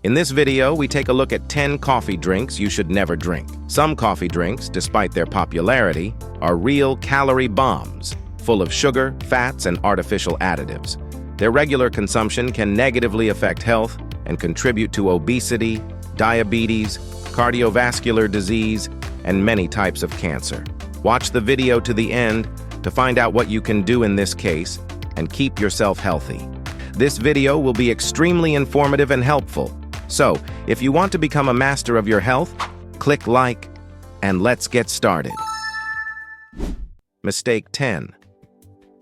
In this video, we take a look at 10 coffee drinks you should never drink. Some coffee drinks, despite their popularity, are real calorie bombs, full of sugar, fats, and artificial additives. Their regular consumption can negatively affect health and contribute to obesity, diabetes, cardiovascular disease, and many types of cancer. Watch the video to the end to find out what you can do in this case and keep yourself healthy. This video will be extremely informative and helpful. So, if you want to become a master of your health, click like, and let's get started. Mistake 10.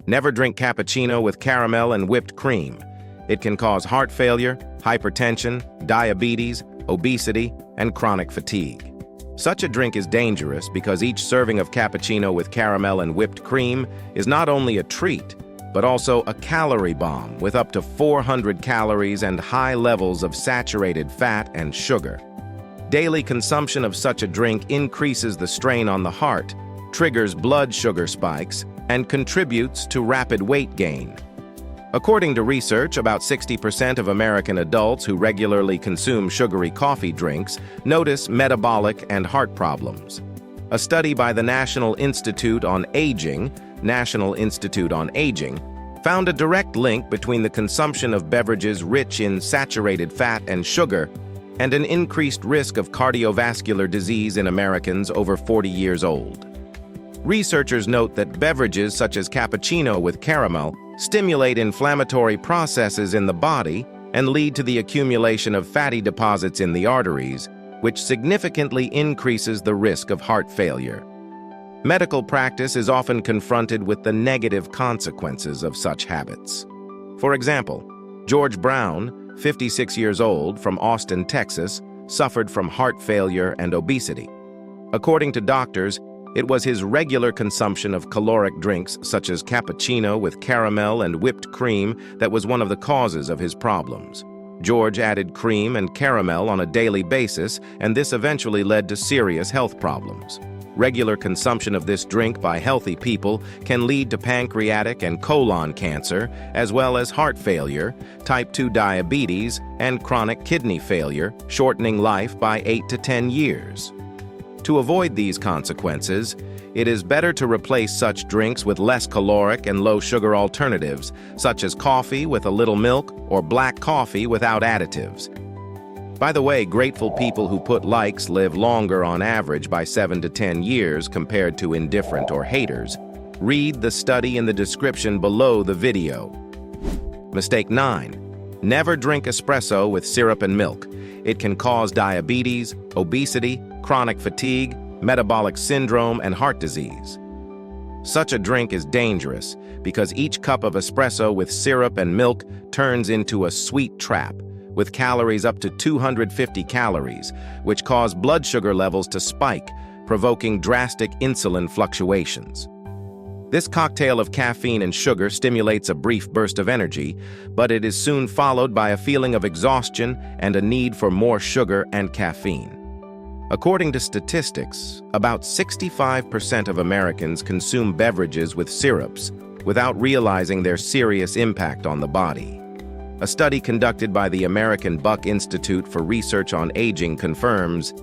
Never drink cappuccino with caramel and whipped cream. It can cause heart failure, hypertension, diabetes, obesity, and chronic fatigue. Such a drink is dangerous because each serving of cappuccino with caramel and whipped cream is not only a treat, but also a calorie bomb with up to 400 calories and high levels of saturated fat and sugar. Daily consumption of such a drink increases the strain on the heart, triggers blood sugar spikes, and contributes to rapid weight gain. According to research, about 60% of American adults who regularly consume sugary coffee drinks notice metabolic and heart problems. A study by the National Institute on Aging found a direct link between the consumption of beverages rich in saturated fat and sugar and an increased risk of cardiovascular disease in Americans over 40 years old. Researchers note that beverages such as cappuccino with caramel stimulate inflammatory processes in the body and lead to the accumulation of fatty deposits in the arteries, which significantly increases the risk of heart failure. Medical practice is often confronted with the negative consequences of such habits. For example, George Brown, 56 years old, from Austin, Texas, suffered from heart failure and obesity. According to doctors, it was his regular consumption of caloric drinks such as cappuccino with caramel and whipped cream that was one of the causes of his problems. George added cream and caramel on a daily basis, and this eventually led to serious health problems. Regular consumption of this drink by healthy people can lead to pancreatic and colon cancer, as well as heart failure, type 2 diabetes, and chronic kidney failure, shortening life by 8 to 10 years. To avoid these consequences, it is better to replace such drinks with less caloric and low-sugar alternatives, such as coffee with a little milk or black coffee without additives. By the way, grateful people who put likes live longer on average by 7 to 10 years compared to indifferent or haters. Read the study in the description below the video. Mistake 9. Never drink espresso with syrup and milk. It can cause diabetes, obesity, chronic fatigue, metabolic syndrome, and heart disease. Such a drink is dangerous because each cup of espresso with syrup and milk turns into a sweet trap, with calories up to 250 calories, which cause blood sugar levels to spike, provoking drastic insulin fluctuations. This cocktail of caffeine and sugar stimulates a brief burst of energy, but it is soon followed by a feeling of exhaustion and a need for more sugar and caffeine. According to statistics, about 65% of Americans consume beverages with syrups without realizing their serious impact on the body. A study conducted by the American Buck Institute for Research on Aging confirms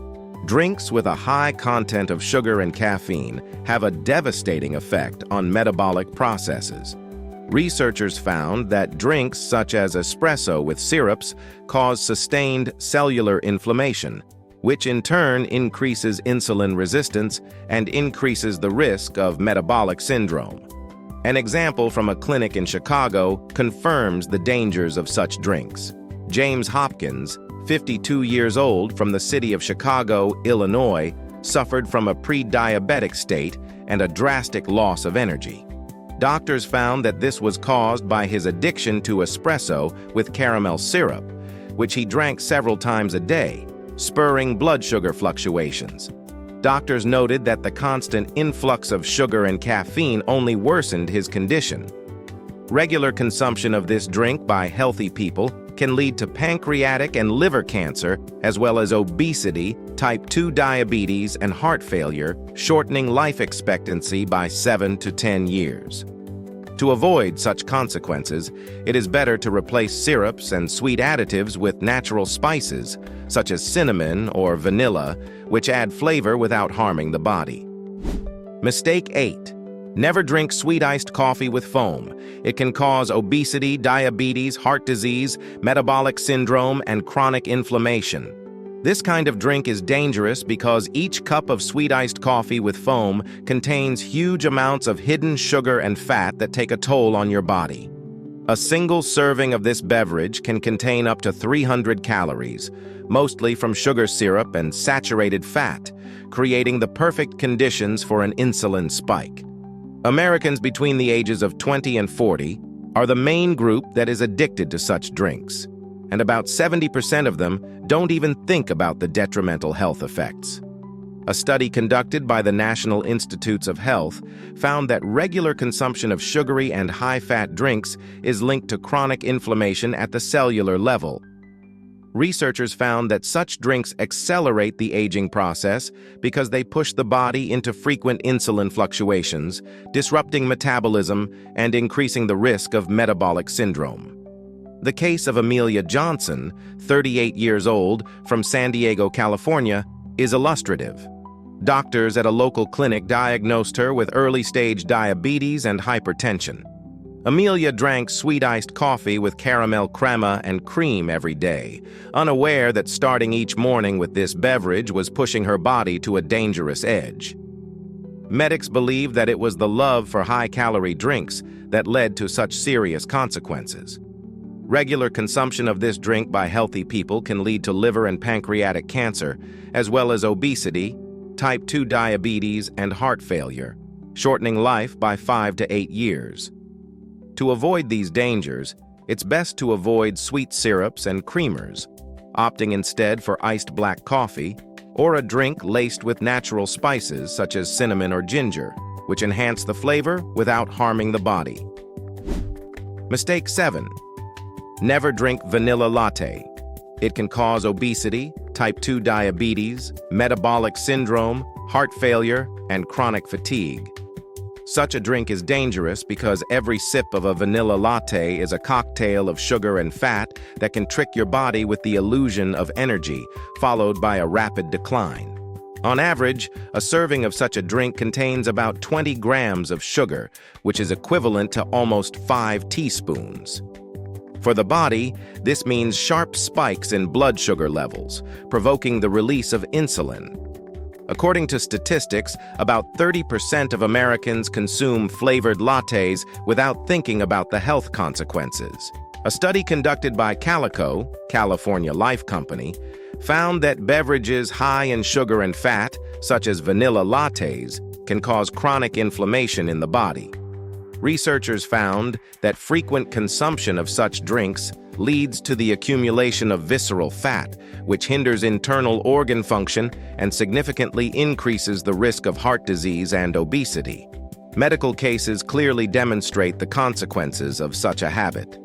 drinks with a high content of sugar and caffeine have a devastating effect on metabolic processes. Researchers found that drinks such as espresso with syrups cause sustained cellular inflammation, which in turn increases insulin resistance and increases the risk of metabolic syndrome. An example from a clinic in Chicago confirms the dangers of such drinks. James Hopkins, 52 years old, from the city of Chicago, Illinois, suffered from a pre-diabetic state and a drastic loss of energy. Doctors found that this was caused by his addiction to espresso with caramel syrup, which he drank several times a day, spurring blood sugar fluctuations. Doctors noted that the constant influx of sugar and caffeine only worsened his condition. Regular consumption of this drink by healthy people can lead to pancreatic and liver cancer, as well as obesity, type 2 diabetes, and heart failure, shortening life expectancy by 7 to 10 years. To avoid such consequences, it is better to replace syrups and sweet additives with natural spices, such as cinnamon or vanilla, which add flavor without harming the body. Mistake 8. Never drink sweet iced coffee with foam. It can cause obesity, diabetes, heart disease, metabolic syndrome, and chronic inflammation. This kind of drink is dangerous because each cup of sweet iced coffee with foam contains huge amounts of hidden sugar and fat that take a toll on your body. A single serving of this beverage can contain up to 300 calories, mostly from sugar syrup and saturated fat, creating the perfect conditions for an insulin spike. Americans between the ages of 20 and 40 are the main group that is addicted to such drinks, and about 70% of them don't even think about the detrimental health effects. A study conducted by the National Institutes of Health found that regular consumption of sugary and high-fat drinks is linked to chronic inflammation at the cellular level. Researchers found that such drinks accelerate the aging process because they push the body into frequent insulin fluctuations, disrupting metabolism and increasing the risk of metabolic syndrome. The case of Amelia Johnson, 38 years old, from San Diego, California, is illustrative. Doctors at a local clinic diagnosed her with early-stage diabetes and hypertension. Amelia drank sweet iced coffee with caramel crema and cream every day, unaware that starting each morning with this beverage was pushing her body to a dangerous edge. Medics believe that it was the love for high-calorie drinks that led to such serious consequences. Regular consumption of this drink by healthy people can lead to liver and pancreatic cancer, as well as obesity, type 2 diabetes, and heart failure, shortening life by 5 to 8 years. To avoid these dangers, it's best to avoid sweet syrups and creamers, opting instead for iced black coffee or a drink laced with natural spices such as cinnamon or ginger, which enhance the flavor without harming the body. Mistake 7. Never drink vanilla latte. It can cause obesity, type 2 diabetes, metabolic syndrome, heart failure, and chronic fatigue. Such a drink is dangerous because every sip of a vanilla latte is a cocktail of sugar and fat that can trick your body with the illusion of energy, followed by a rapid decline. On average, a serving of such a drink contains about 20 grams of sugar, which is equivalent to almost 5 teaspoons. For the body, this means sharp spikes in blood sugar levels, provoking the release of insulin. According to statistics, about 30% of Americans consume flavored lattes without thinking about the health consequences. A study conducted by Calico, California Life Company, found that beverages high in sugar and fat, such as vanilla lattes, can cause chronic inflammation in the body. Researchers found that frequent consumption of such drinks leads to the accumulation of visceral fat, which hinders internal organ function and significantly increases the risk of heart disease and obesity. Medical cases clearly demonstrate the consequences of such a habit.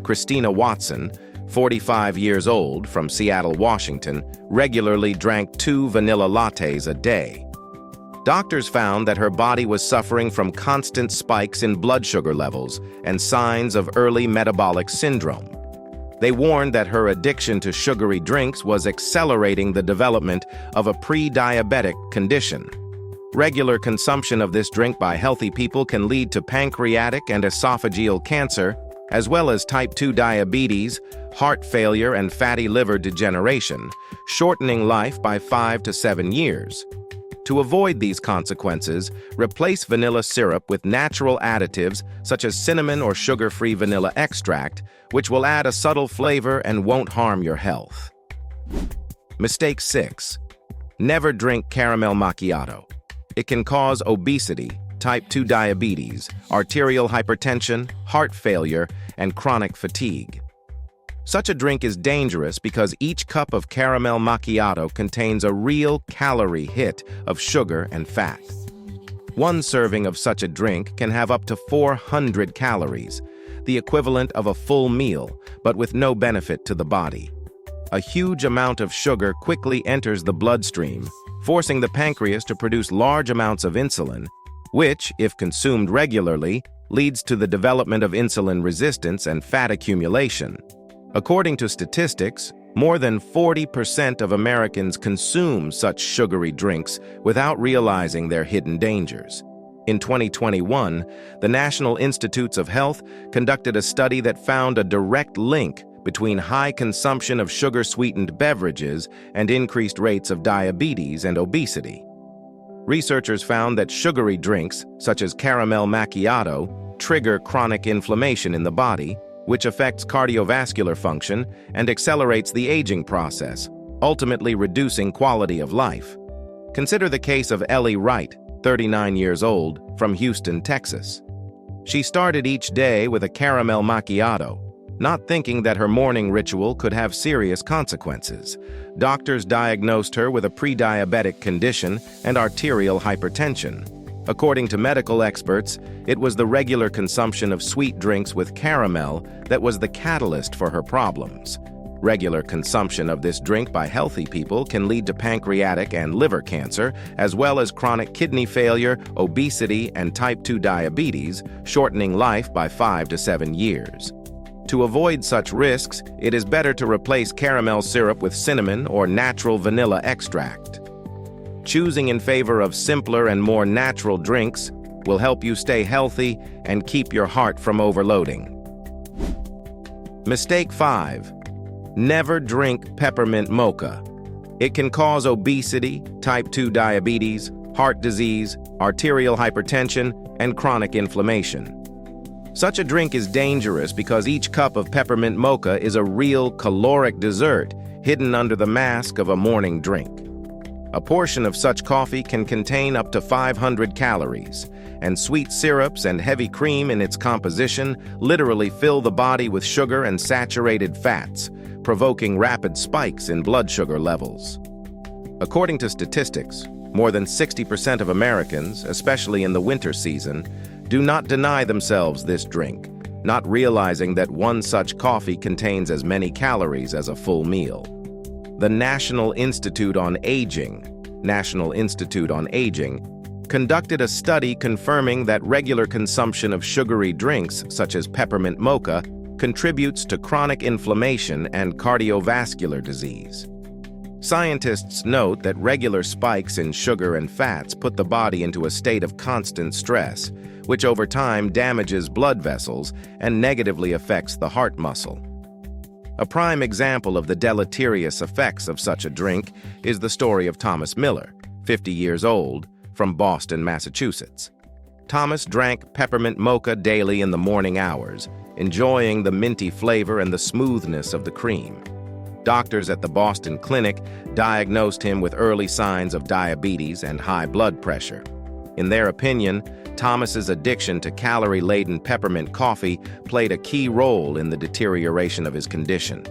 Christina Watson, 45 years old, from Seattle, Washington, regularly drank 2 vanilla lattes a day. Doctors found that her body was suffering from constant spikes in blood sugar levels and signs of early metabolic syndrome. They warned that her addiction to sugary drinks was accelerating the development of a pre-diabetic condition. Regular consumption of this drink by healthy people can lead to pancreatic and esophageal cancer, as well as type 2 diabetes, heart failure, and fatty liver degeneration, shortening life by 5 to 7 years. To avoid these consequences, replace vanilla syrup with natural additives such as cinnamon or sugar-free vanilla extract, which will add a subtle flavor and won't harm your health. Mistake 6. Never drink caramel macchiato. It can cause obesity, type 2 diabetes, arterial hypertension, heart failure, and chronic fatigue. Such a drink is dangerous because each cup of caramel macchiato contains a real calorie hit of sugar and fat. One serving of such a drink can have up to 400 calories, the equivalent of a full meal, but with no benefit to the body. A huge amount of sugar quickly enters the bloodstream, forcing the pancreas to produce large amounts of insulin, which, if consumed regularly, leads to the development of insulin resistance and fat accumulation. According to statistics, more than 40% of Americans consume such sugary drinks without realizing their hidden dangers. In 2021, the National Institutes of Health conducted a study that found a direct link between high consumption of sugar-sweetened beverages and increased rates of diabetes and obesity. Researchers found that sugary drinks, such as caramel macchiato, trigger chronic inflammation in the body, which affects cardiovascular function and accelerates the aging process, ultimately reducing quality of life. Consider the case of Ellie Wright, 39 years old, from Houston, Texas. She started each day with a caramel macchiato, not thinking that her morning ritual could have serious consequences. Doctors diagnosed her with a pre-diabetic condition and arterial hypertension. According to medical experts, it was the regular consumption of sweet drinks with caramel that was the catalyst for her problems. Regular consumption of this drink by healthy people can lead to pancreatic and liver cancer, as well as chronic kidney failure, obesity, and type 2 diabetes, shortening life by 5 to 7 years. To avoid such risks, it is better to replace caramel syrup with cinnamon or natural vanilla extract. Choosing in favor of simpler and more natural drinks will help you stay healthy and keep your heart from overloading. Mistake 5. Never drink peppermint mocha. It can cause obesity, type 2 diabetes, heart disease, arterial hypertension, and chronic inflammation. Such a drink is dangerous because each cup of peppermint mocha is a real caloric dessert hidden under the mask of a morning drink. A portion of such coffee can contain up to 500 calories, and sweet syrups and heavy cream in its composition literally fill the body with sugar and saturated fats, provoking rapid spikes in blood sugar levels. According to statistics, more than 60% of Americans, especially in the winter season, do not deny themselves this drink, not realizing that one such coffee contains as many calories as a full meal. The National Institute on Aging conducted a study confirming that regular consumption of sugary drinks, such as peppermint mocha, contributes to chronic inflammation and cardiovascular disease. Scientists note that regular spikes in sugar and fats put the body into a state of constant stress, which over time damages blood vessels and negatively affects the heart muscle. A prime example of the deleterious effects of such a drink is the story of Thomas Miller, 50 years old, from Boston, Massachusetts. Thomas drank peppermint mocha daily in the morning hours, enjoying the minty flavor and the smoothness of the cream. Doctors at the Boston clinic diagnosed him with early signs of diabetes and high blood pressure. In their opinion, Thomas's addiction to calorie-laden peppermint coffee played a key role in the deterioration of his condition.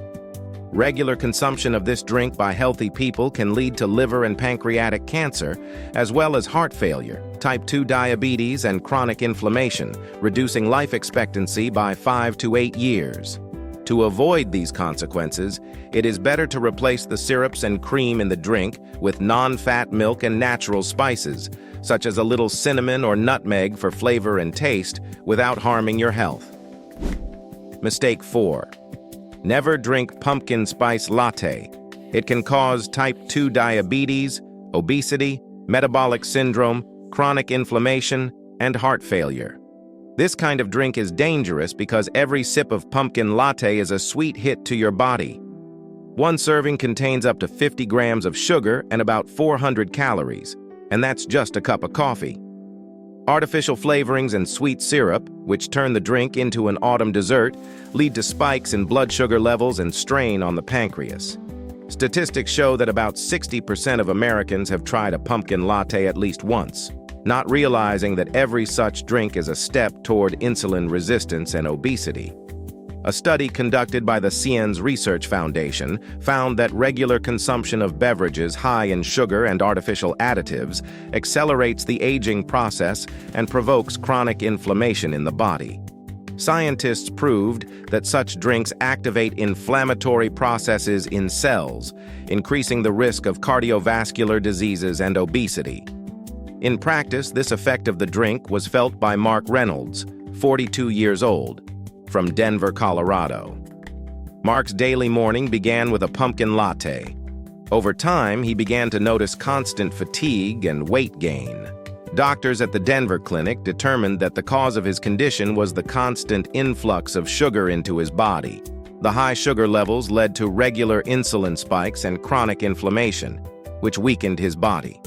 Regular consumption of this drink by healthy people can lead to liver and pancreatic cancer, as well as heart failure, type 2 diabetes, and chronic inflammation, reducing life expectancy by 5 to 8 years. To avoid these consequences, it is better to replace the syrups and cream in the drink with non-fat milk and natural spices, such as a little cinnamon or nutmeg for flavor and taste, without harming your health. Mistake 4. Never drink pumpkin spice latte. It can cause type 2 diabetes, obesity, metabolic syndrome, chronic inflammation, and heart failure. This kind of drink is dangerous because every sip of pumpkin latte is a sweet hit to your body. One serving contains up to 50 grams of sugar and about 400 calories, and that's just a cup of coffee. Artificial flavorings and sweet syrup, which turn the drink into an autumn dessert, lead to spikes in blood sugar levels and strain on the pancreas. Statistics show that about 60% of Americans have tried a pumpkin latte at least once, not realizing that every such drink is a step toward insulin resistance and obesity. A study conducted by the Science Research Foundation found that regular consumption of beverages high in sugar and artificial additives accelerates the aging process and provokes chronic inflammation in the body. Scientists proved that such drinks activate inflammatory processes in cells, increasing the risk of cardiovascular diseases and obesity. In practice, this effect of the drink was felt by Mark Reynolds, 42 years old, from Denver, Colorado. Mark's daily morning began with a pumpkin latte. Over time, he began to notice constant fatigue and weight gain. Doctors at the Denver clinic determined that the cause of his condition was the constant influx of sugar into his body. The high sugar levels led to regular insulin spikes and chronic inflammation, which weakened his body.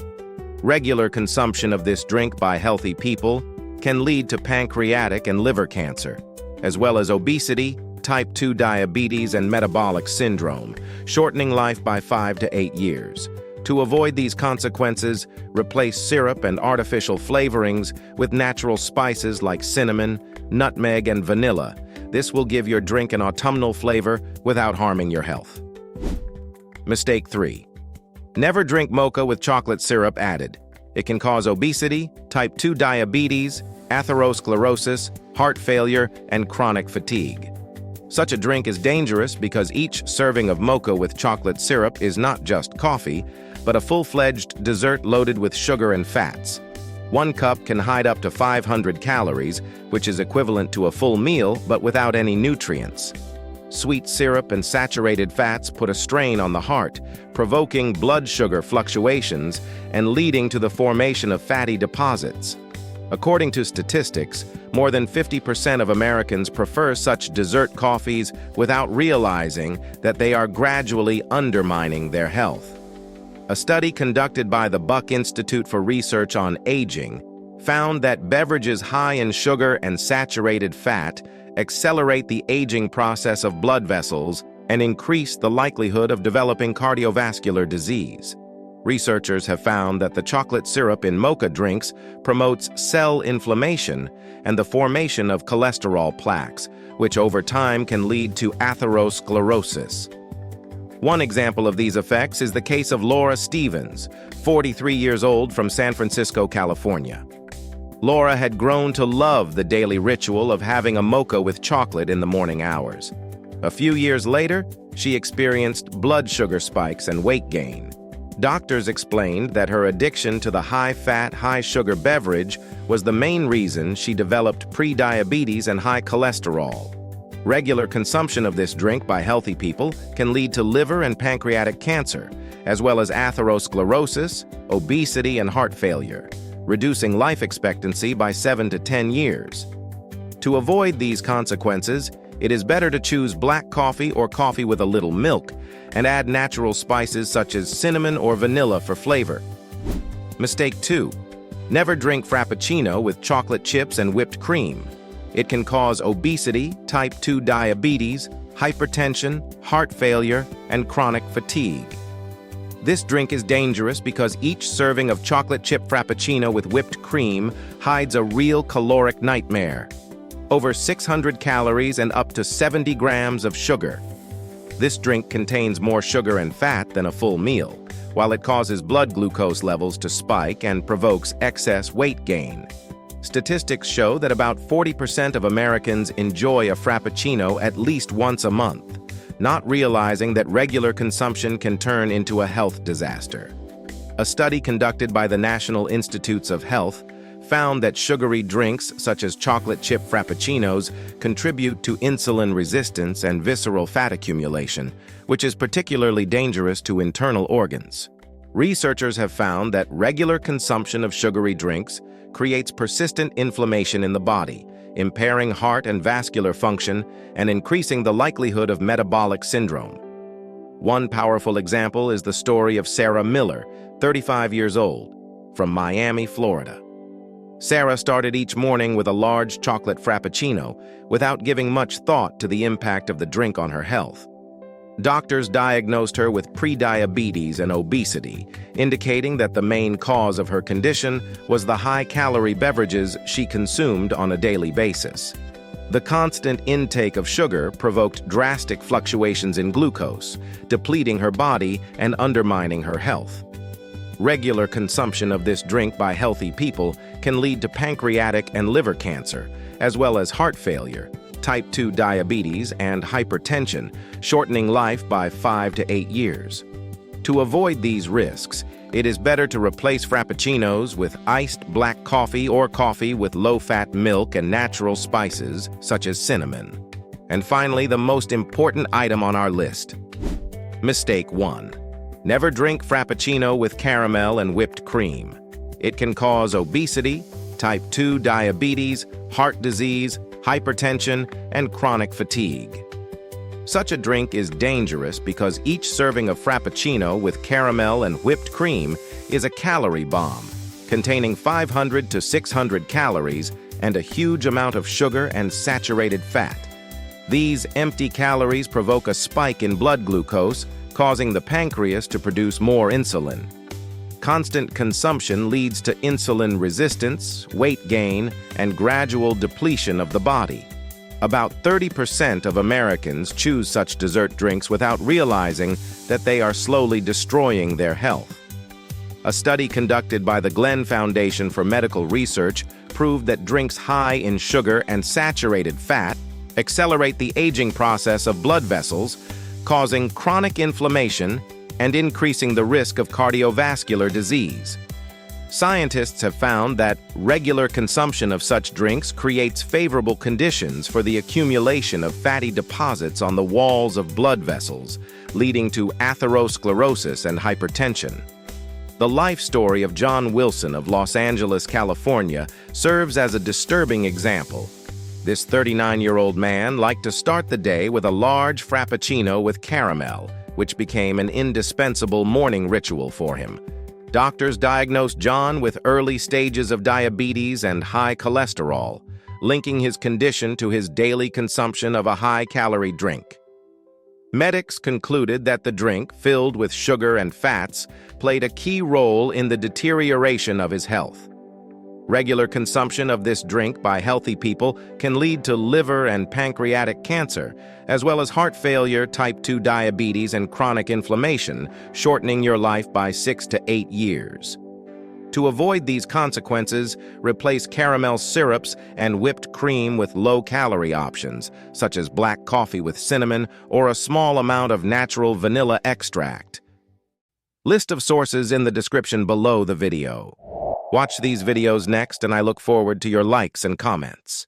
Regular consumption of this drink by healthy people can lead to pancreatic and liver cancer, as well as obesity, type 2 diabetes, and metabolic syndrome, shortening life by 5 to 8 years. To avoid these consequences, replace syrup and artificial flavorings with natural spices like cinnamon, nutmeg, and vanilla. This will give your drink an autumnal flavor without harming your health. Mistake 3. Never drink mocha with chocolate syrup added. It can cause obesity, type 2 diabetes, atherosclerosis, heart failure, and chronic fatigue. Such a drink is dangerous because each serving of mocha with chocolate syrup is not just coffee, but a full-fledged dessert loaded with sugar and fats. 1 cup can hide up to 500 calories, which is equivalent to a full meal but without any nutrients. Sweet syrup and saturated fats put a strain on the heart, provoking blood sugar fluctuations and leading to the formation of fatty deposits. According to statistics, more than 50% of Americans prefer such dessert coffees without realizing that they are gradually undermining their health. A study conducted by the Buck Institute for Research on Aging found that beverages high in sugar and saturated fat accelerate the aging process of blood vessels and increase the likelihood of developing cardiovascular disease. Researchers have found that the chocolate syrup in mocha drinks promotes cell inflammation and the formation of cholesterol plaques, which over time can lead to atherosclerosis. One example of these effects is the case of Laura Stevens, 43 years old, from San Francisco, California. Laura had grown to love the daily ritual of having a mocha with chocolate in the morning hours. A few years later, she experienced blood sugar spikes and weight gain. Doctors explained that her addiction to the high-fat, high-sugar beverage was the main reason she developed pre-diabetes and high cholesterol. Regular consumption of this drink by healthy people can lead to liver and pancreatic cancer, as well as atherosclerosis, obesity, and heart failure, reducing life expectancy by 7 to 10 years. To avoid these consequences, it is better to choose black coffee or coffee with a little milk and add natural spices such as cinnamon or vanilla for flavor. Mistake 2. Never drink frappuccino with chocolate chips and whipped cream. It can cause obesity, type 2 diabetes, hypertension, heart failure, and chronic fatigue. This drink is dangerous because each serving of chocolate chip frappuccino with whipped cream hides a real caloric nightmare. Over 600 calories and up to 70 grams of sugar. This drink contains more sugar and fat than a full meal, while it causes blood glucose levels to spike and provokes excess weight gain. Statistics show that about 40% of Americans enjoy a frappuccino at least once a month, not realizing that regular consumption can turn into a health disaster. A study conducted by the National Institutes of Health found that sugary drinks such as chocolate chip frappuccinos contribute to insulin resistance and visceral fat accumulation, which is particularly dangerous to internal organs. Researchers have found that regular consumption of sugary drinks creates persistent inflammation in the body, impairing heart and vascular function and increasing the likelihood of metabolic syndrome. One powerful example is the story of Sarah Miller, 35 years old, from Miami, Florida. Sarah started each morning with a large chocolate frappuccino without giving much thought to the impact of the drink on her health. Doctors diagnosed her with pre-diabetes and obesity, indicating that the main cause of her condition was the high-calorie beverages she consumed on a daily basis. The constant intake of sugar provoked drastic fluctuations in glucose, depleting her body and undermining her health. Regular consumption of this drink by healthy people can lead to pancreatic and liver cancer, as well as heart failure, type 2 diabetes, and hypertension, shortening life by 5 to 8 years. To avoid these risks, it is better to replace frappuccinos with iced black coffee or coffee with low-fat milk and natural spices, such as cinnamon. And finally, the most important item on our list. Mistake 1. Never drink frappuccino with caramel and whipped cream. It can cause obesity, type 2 diabetes, heart disease, hypertension, and chronic fatigue. Such a drink is dangerous because each serving of frappuccino with caramel and whipped cream is a calorie bomb, containing 500 to 600 calories and a huge amount of sugar and saturated fat. These empty calories provoke a spike in blood glucose, causing the pancreas to produce more insulin. Constant consumption leads to insulin resistance, weight gain, and gradual depletion of the body. About 30% of Americans choose such dessert drinks without realizing that they are slowly destroying their health. A study conducted by the Glenn Foundation for Medical Research proved that drinks high in sugar and saturated fat accelerate the aging process of blood vessels, causing chronic inflammation and increasing the risk of cardiovascular disease. Scientists have found that regular consumption of such drinks creates favorable conditions for the accumulation of fatty deposits on the walls of blood vessels, leading to atherosclerosis and hypertension. The life story of John Wilson of Los Angeles, California, serves as a disturbing example. This 39-year-old man liked to start the day with a large frappuccino with caramel, which became an indispensable morning ritual for him. Doctors diagnosed John with early stages of diabetes and high cholesterol, linking his condition to his daily consumption of a high-calorie drink. Medics concluded that the drink, filled with sugar and fats, played a key role in the deterioration of his health. Regular consumption of this drink by healthy people can lead to liver and pancreatic cancer, as well as heart failure, type 2 diabetes, and chronic inflammation, shortening your life by 6 to 8 years. To avoid these consequences, replace caramel syrups and whipped cream with low-calorie options, such as black coffee with cinnamon or a small amount of natural vanilla extract. List of sources in the description below the video. Watch these videos next, and I look forward to your likes and comments.